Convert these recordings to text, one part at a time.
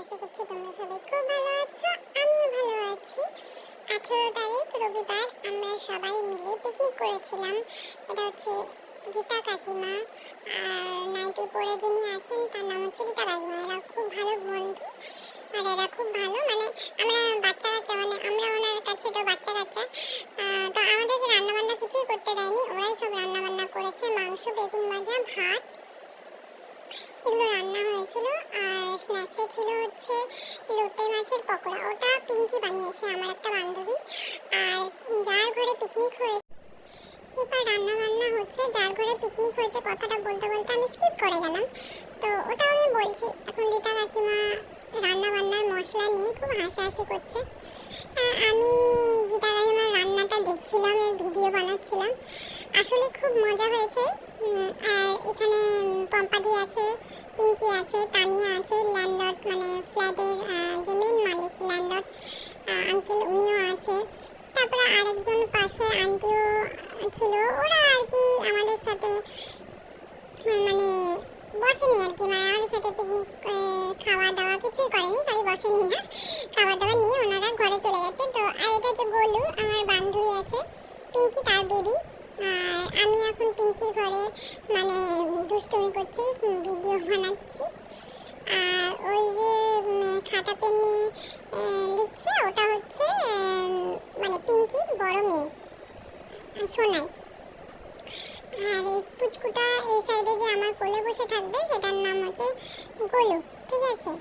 আশা করছি তোমরা সবাই খুব ভালো আছো, আমিও ভালো আছি। 18 তারিখ রবিবার আমরা সবাই মিলে পিকনিক করেছিলাম। এটা হচ্ছে গীতা কাকিমা আর নাইটি পরে যিনি আছেন তার নাম হচ্ছে গীতা কাকিমা। এরা খুব ভালো বন্ধু আর এরা খুব ভালো, মানে আমরা বাচ্চা কাচ্চা, মানে আমরা ওনার কাছে তো বাচ্চা কাচ্চা, তো আমাদেরকে রান্না বান্না কিছুই করতে দেয়নি, ওরাই সব রান্না বান্না করেছে। মাংস, বেগুন ভাজা, ভাত এগুলো রান্না হয়েছিল। আর স্ন্যাক্সে ছিল হচ্ছে লোটে মাছের পকোড়া, ওটা পিঙ্কি বানিয়েছে, আমার একটা বান্ধবী। আর যার ঘরে পিকনিক হয়েছে, এবার রান্না বান্না হচ্ছে, যার ঘরে পিকনিক হয়েছে কথাটা বলতে বলতে আমি স্কিপ করে গেলাম, তো ওটা আমি বলছি। এখন রীতা কাকিমা রান্না বান্নার মশলা নিয়ে খুব হাসাহাসি করছে। আমি গীতা কাকিমার রান্নাটা দেখছিলাম, এর ভিডিও বানাচ্ছিলাম। আসলে খুব মজা হয়েছে। আর এখানে পম্পাদি আছে, পিঙ্কি আছে, তানিয়া আছে, ল্যান্ডলর্ড মানে ফ্ল্যাটের যে মেন মালিক ল্যান্ডলর্ড আঙ্কেল, উনিও আছে। তারপরে আরেকজন পাশে আন্টিও ছিল। ওরা আর কি আমাদের সাথে মানে বসেনি আর কি, মানে আমাদের সাথে পিকনিক খাওয়া দাওয়া কিছুই করেনি, সরি বসেনি না, খাওয়া দাওয়া নিয়ে ওনারা ঘরে চলে গেছে। তো আর এটা হচ্ছে গোলু, আমার বান্ধবী আছে, পিঙ্কি তার বেবি। আর আমি এখন পিঙ্কির ঘরে মানে দুষ্টুমি করছি, ভিডিও বানাচ্ছি। আর ওই যে খাতা পেন নিয়ে লিখছে, ওটা হচ্ছে মানে পিঙ্কির বড় মেয়ে সোনাই। আর এই পুচকুটা এই সাইডে যে আমার কোলে বসে থাকবে সেটার নাম হচ্ছে গোলু, ঠিক আছে?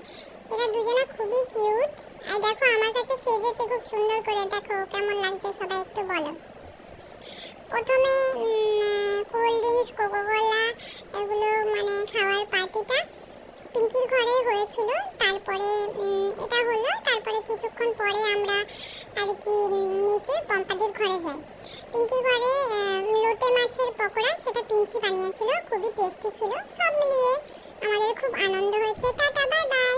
এরা দুজনা খুবই কিউট। আর দেখো আমার কাছে সেজেছে খুব সুন্দর করে, দেখো কেমন লাগছে সবাই একটু বলো। প্রথমে কোল্ড ড্রিঙ্কস, কোকোকোলা এগুলো মানে খাওয়ার পার্টিটা পিঙ্কির ঘরে হয়েছিল। তারপরে এটা হলো, তারপরে কিছুক্ষণ পরে আমরা আর কি নিচে পম্পাদির ঘরে যাই। পিঙ্কির ঘরে লোটে মাছের পকোড়া, সেটা পিঙ্কি বানিয়েছিল, খুবই টেস্টি ছিল। সব মিলিয়ে আমাদের খুব আনন্দ হয়েছে। Tata, bye bye.